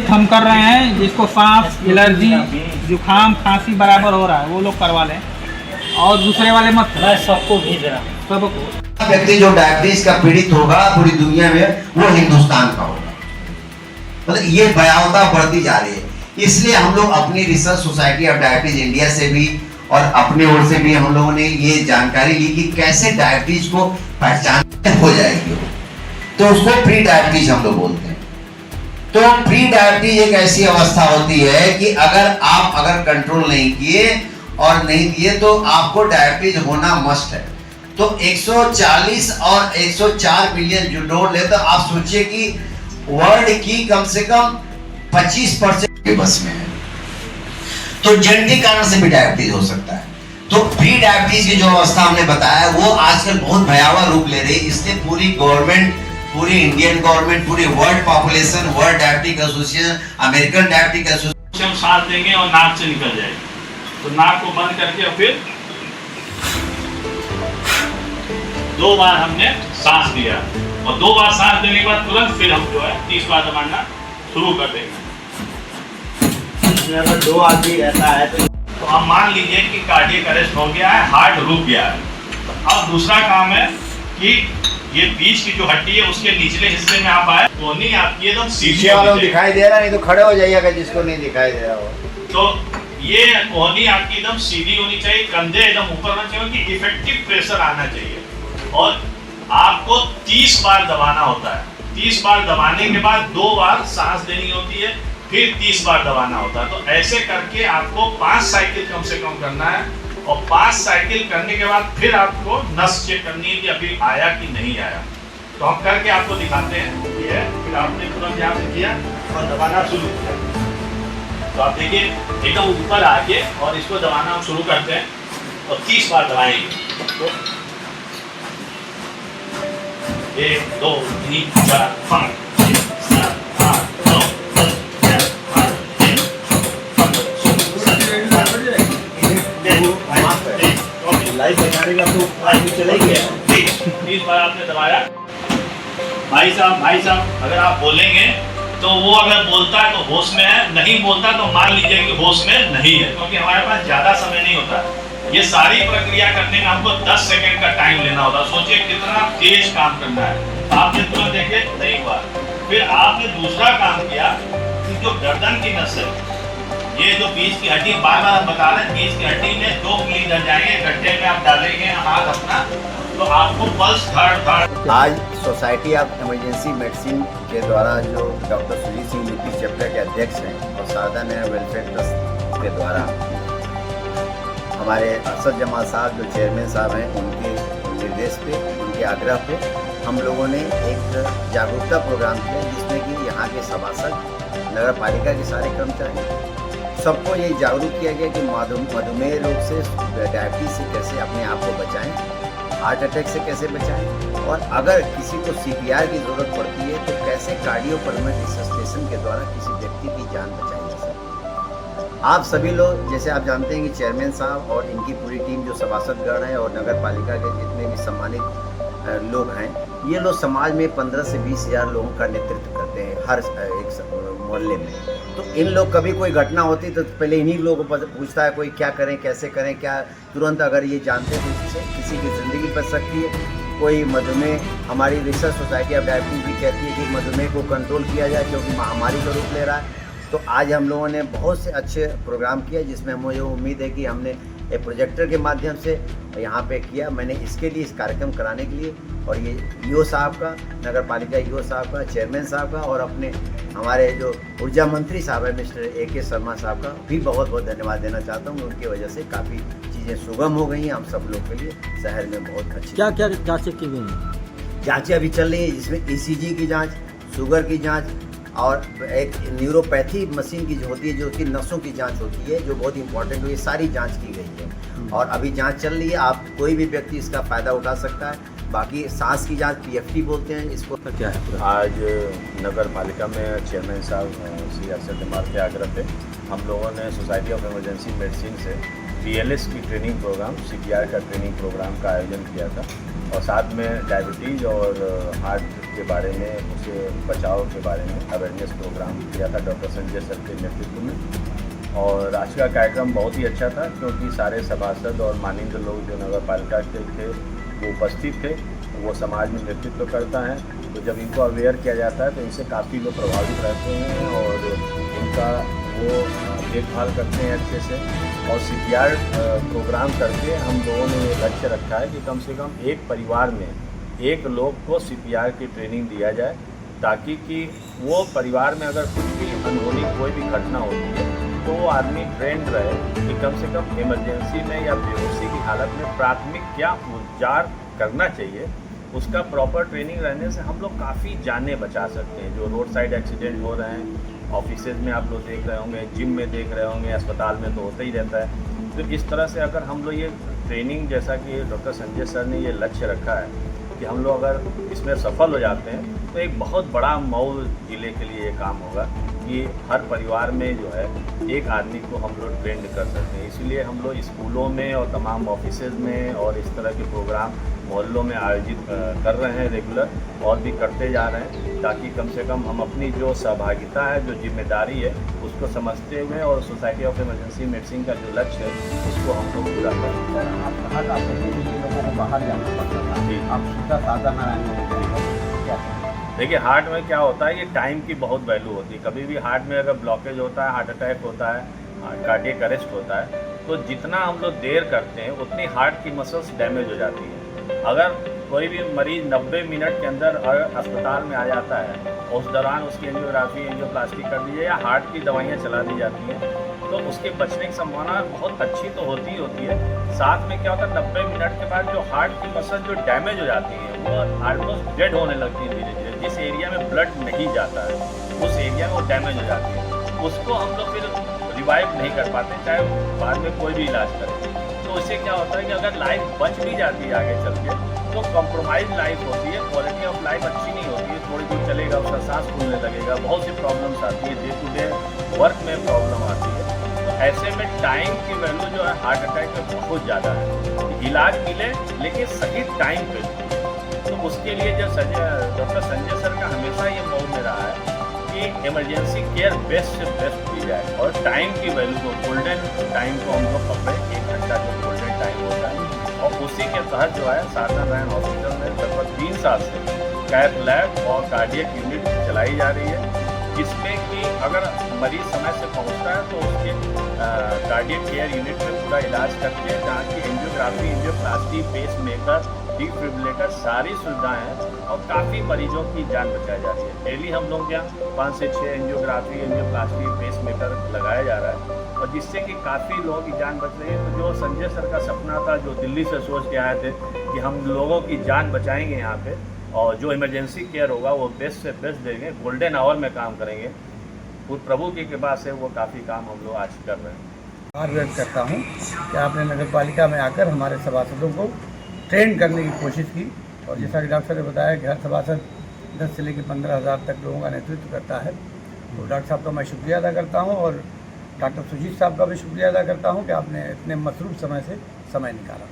हम कर रहे हैं जिसको सांस एलर्जी जुकाम खांसी बराबर हो रहा है वो लोग करवा लें और दूसरे वाले मत। मैं सबको भेज रहा सबको व्यक्ति जो डायबिटीज का पीड़ित होगा पूरी दुनिया में वो हिंदुस्तान का होगा। मतलब ये भयावता बढ़ती जा रही है। इसलिए हम लोग अपनी research society of diabetes India से भी और अपने ओर से भी हम लोगों ने ये जानकारी ली कि कैसे डायबिटीज को पहचान हो जाएगी, तो उसको प्री डायबिटीज हम लोग बोलते हैं। तो प्री डायबिटीज एक ऐसी अवस्था होती है कि अगर कंट्रोल नहीं किए और नहीं किए तो आपको डायबिटीज होना मस्ट है। तो 140 और 104 मिलियन जो लोग ले, तो आप सोचिए कि वर्ल्ड की कम से कम 25% के बस में है। तो जेनेटिक कारण से भी डायबिटीज हो सकता है। तो प्री डायबिटीज की जो अवस्था हमने बताया वो आजकल बहुत भयावह रूप ले रही है। इसलिए पूरी गवर्नमेंट, पूरी इंडियन गवर्नमेंट, पूरी world population, world diabetic association, American diabetic association हम सांस देंगे और नाक से निकल जाएगी, तो नाक को बंद करके और फिर 2 बार हमने सांस दिया और 2 बार सांस देने के बाद तुरंत फिर हम जो है 30 बार दबाना शुरू कर देंगे। अगर 2 आदमी रहता है तो आप मान लीजिए कि कार्डियक अरेस्ट हो गया है, हार्ट रुक गया है। तो अब दूसरा काम है कि ये बीच की जो हड्डी है उसके निचले हिस्से में आप आए तो नहीं आपकी एकदम सीधी वालों दिखाई दे रहा, नहीं तो खड़े हो जाइएगा जिसको नहीं दिखाई दे रहा हो। तो ये कोहनी आपकी एकदम सीधी होनी चाहिए, कंधे एकदम ऊपर होना चाहिए कि इफेक्टिव प्रेशर आना चाहिए और आपको 30 बार दबाना होता है। 30 बार दबाने के बाद 2 बार सांस देनी होती है, फिर 30 बार दबाना होता है। तो ऐसे करके आपको 5 साइकिल कम से कम करना है और 5 साइकिल करने के बाद फिर आपको नस चेक करनी है कि अभी आया कि नहीं आया। तो हम करके आपको दिखाते हैं। ये है, फिर आपने तुरंत यहाँ से किया और दबाना शुरू किया। तो आप देखिए एकदम ऊपर आके और इसको दबाना हम शुरू करते हैं और 30 बार दबाएंगे। तो 1 2 3 4 5 6 7 8 9 10 11 12 लाइफ बनाने का तो आदमी चले गया। 30 बार आपने दबाया। भाई साहब अगर आप बोलेंगे तो वो अगर बोलता है तो होश में है, नहीं बोलता तो मान लीजिए कि होश में नहीं है, क्योंकि हमारे पास ज्यादा समय नहीं होता। ये सारी प्रक्रिया करने में हमको 10 सेकंड का टाइम लेना होता। सोचिए कितना तेज काम करना है। आपने तुरंत देखे नहीं हुआ, फिर आपने दूसरा काम किया कि जो गर्दन की नस है, ये जो बीच की हड्डी, बार बार हम बता रहे हैं, बीच की हड्डी में 2 उंगली इधर जाएंगे, गड्ढे में आप डालेंगे हाथ अपना, तो आपको पल्स धड़। आज सोसाइटी ऑफ इमरजेंसी मेडिसिन के द्वारा जो doctor Sujit Singh UP chapter के अध्यक्ष हैं और शारदा नहर वेलफेयर ट्रस्ट के द्वारा हमारे अरशद जमाल साहब जो चेयरमैन साहब हैं, उनके निर्देश पे, उनके आग्रह पे हम लोगों ने एक जागरूकता प्रोग्राम किया जिसमें कि यहाँ के सभासद, नगर पालिका के सारे कर्मचारी, सबको ये जागरूक किया गया कि मधुमेह रोग से, डायबिटीज से कैसे अपने आप को बचाएं, हार्ट अटैक से कैसे बचाएं और अगर किसी को CPR की ज़रूरत पड़ती है तो कैसे कार्डियोपल्मोनरी रिससिटेशन के द्वारा किसी व्यक्ति की जान बचाई जा सकती है। आप सभी लोग, जैसे आप जानते हैं कि चेयरमैन साहब और इनकी पूरी टीम जो सभासदगण है और नगर पालिका के जितने भी सम्मानित लोग हैं, ये लोग समाज में 15 से 20 हज़ार लोगों का नेतृत्व करते हैं हर एक मोहल्ले में। तो इन लोग कभी कोई घटना होती तो पहले इन्हीं लोगों को पूछता है कोई क्या करें, कैसे करें, क्या तुरंत अगर ये जानते हैं तो इससे किसी की ज़िंदगी बच सकती है। कोई मधुमेह, हमारी रिसर्च सोसाइटी ऑफ डायबिटीज भी कहती है कि मधुमेह को कंट्रोल किया जाए क्योंकि महामारी का रूप ले रहा है। तो आज हम लोगों ने बहुत से अच्छे प्रोग्राम किया जिसमें मुझे उम्मीद है कि हमने एक प्रोजेक्टर के माध्यम से यहाँ पे किया। मैंने इसके लिए, इस कार्यक्रम कराने के लिए, और ये ईओ साहब का, नगर पालिका ईओ साहब का, चेयरमैन साहब का और अपने हमारे जो ऊर्जा मंत्री साहब है मिस्टर AK शर्मा साहब का भी बहुत बहुत धन्यवाद देना चाहता हूँ। उनकी वजह से काफ़ी चीज़ें सुगम हो गई हैं हम सब लोग के लिए। शहर में बहुत अच्छी क्या क्या जाँचें की गई? जाँचें अभी चल रही हैं जिसमें ECG की जाँच, शुगर की जाँच और एक न्यूरोपैथी मशीन की जो होती है, जो कि नसों की जांच होती है, जो बहुत इंपॉर्टेंट है। ये सारी जांच की गई है और अभी जांच चल रही है। आप कोई भी व्यक्ति इसका फ़ायदा उठा सकता है। बाकी सांस की जांच PFT बोलते हैं इसको। क्या है आज नगर पालिका में चेयरमैन साहब श्री अरशद जमाल के आग्रह पे हम लोगों ने सोसाइटी ऑफ इमरजेंसी मेडिसिन से BLS की ट्रेनिंग प्रोग्राम, CPR का ट्रेनिंग प्रोग्राम का आयोजन किया था और साथ में डायबिटीज़ और हार्ट के बारे में, उसे बचाव के बारे में अवेयरनेस प्रोग्राम किया था डॉक्टर संजय सर के नेतृत्व में। और आज का कार्यक्रम बहुत ही अच्छा था, क्योंकि सारे सभासद और माननीय लोग जो नगर पालिका के थे वो उपस्थित थे। वो समाज में नेतृत्व करता है, तो जब इनको अवेयर किया जाता है तो इनसे काफ़ी लोग प्रभावित रहते हैं और इनका वो देखभाल करते हैं अच्छे से। और CPR प्रोग्राम करके हम लोगों ने ये लक्ष्य रखा है कि कम से कम एक परिवार में एक लोग को CPR की ट्रेनिंग दिया जाए, ताकि कि वो परिवार में अगर कुछ भी अनहोनी कोई भी घटना होती है तो वो आदमी ट्रेंड रहे कि कम से कम इमरजेंसी में या बेहोशी की हालत में प्राथमिक क्या उपचार करना चाहिए, उसका प्रॉपर ट्रेनिंग रहने से हम लोग काफ़ी जानें बचा सकते हैं। जो रोड साइड एक्सीडेंट हो रहे हैं, ऑफिसेज में आप लोग देख रहे होंगे, जिम में देख रहे होंगे, अस्पताल में तो होता ही रहता है। तो इस तरह से अगर हम लोग ये ट्रेनिंग, जैसा कि डॉक्टर संजय सर ने ये लक्ष्य रखा है कि हम लोग अगर इसमें सफल हो जाते हैं तो एक बहुत बड़ा मऊ ज़िले के लिए ये काम होगा कि हर परिवार में जो है एक आदमी को हम लोग ट्रेंड कर सकते हैं। इसलिए हम लोग स्कूलों में और तमाम ऑफिसेज में और इस तरह के प्रोग्राम मोहल्लों में आयोजित कर रहे हैं रेगुलर, और भी करते जा रहे हैं, ताकि कम से कम हम अपनी जो सहभागिता है, जो जिम्मेदारी है, उसको समझते हुए और सोसाइटी ऑफ इमरजेंसी मेडिसिन का जो लक्ष्य है उसको हम लोग पूरा करें। सर, आप कहा था लोगों को बाहर जाना पड़ता था, जी। आप सीधा साधा नारायण क्या? देखिए, हार्ट में क्या होता है, ये टाइम की बहुत वैल्यू होती है। कभी भी हार्ट में अगर ब्लॉकेज होता है, हार्ट अटैक होता है, कार्डियक अरेस्ट होता है, तो जितना हम लोग देर करते हैं उतनी हार्ट की मसल्स डैमेज हो जाती है। अगर कोई भी मरीज़ 90 मिनट के अंदर अस्पताल में आ जाता है, उस दौरान उसकी एंजियोग्राफी, एंजियोप्लास्टी कर दी जाए या हार्ट की दवाइयाँ चला दी जाती हैं, तो उसके बचने की संभावना बहुत अच्छी तो होती ही होती है। साथ में क्या होता है, 90 मिनट के बाद जो हार्ट की मसल जो डैमेज हो जाती है वो ऑलमोस्ट डेड होने लगती है धीरे धीरे। जिस एरिया में ब्लड नहीं जाता है उस एरिया में वो डैमेज हो जाती है, उसको हम लोग फिर रिवाइव नहीं कर पाते, चाहे बाद में कोई भी इलाज करें। तो इससे क्या होता है कि अगर लाइफ बच भी जाती है आगे चल के, तो कॉम्प्रोमाइज लाइफ होती है, क्वालिटी ऑफ लाइफ अच्छी नहीं होती है। थोड़ी दूर चलेगा उसका सांस फूलने लगेगा, बहुत सी प्रॉब्लम्स आती है, डे टू डे वर्क में प्रॉब्लम आती है। तो ऐसे में टाइम की वैल्यू जो है हार्ट अटैक में बहुत ज़्यादा है। इलाज मिले लेकिन सही टाइम पे, तो उसके लिए जो डॉक्टर संजय सर का हमेशा ये मौन में रहा है कि इमरजेंसी केयर बेस्ट से बेस्ट की जाए और टाइम की वैल्यू को, गोल्डन टाइम को हम लोग पकड़े, 1 घंटा जो गोल्डन टाइम होता है। और उसी के तहत जो है सारदा नारायण हॉस्पिटल में लगभग 3 साल से कैथ लैब और कार्डियक यूनिट चलाई जा रही है, जिसमें कि अगर मरीज समय से पहुंचता है तो उसके कार्डियक केयर यूनिट में पूरा इलाज करके, जहाँ की angiography, angioplasty, pacemaker, defibrillator सारी सुविधाएं हैं और काफ़ी मरीजों की जान बचाई जाती है। डेली हम लोग यहाँ 5 से 6 एंजियोग्राफी, एंजियोप्लास्टी, पेस मेकर लगाया जा रहा है, और जिससे कि काफ़ी लोगों की जान बच रही है। तो जो संजय सर का सपना था, जो दिल्ली से सोच के आए थे कि हम लोगों की जान बचाएंगे यहाँ पे, और जो इमरजेंसी केयर होगा वो बेस्ट से बेस्ट देंगे, गोल्डन आवर में काम करेंगे, प्रभु की कृपा से वो काफ़ी काम हम लोग आज कर रहे हैं। आभार व्यक्त करता हूँ कि आपने नगर पालिका में आकर हमारे सभासदों को ट्रेन करने की कोशिश की, और जैसा कि डॉक्टर ने बताया कि हर सभासद 10 से लेकर 15,000 तक लोगों का नेतृत्व करता है। तो डॉक्टर साहब का मैं शुक्रिया अदा करता हूँ, और डॉक्टर सुजीत साहब का भी शुक्रिया अदा करता हूँ कि आपने इतने मसरूफ़ समय से समय निकाला।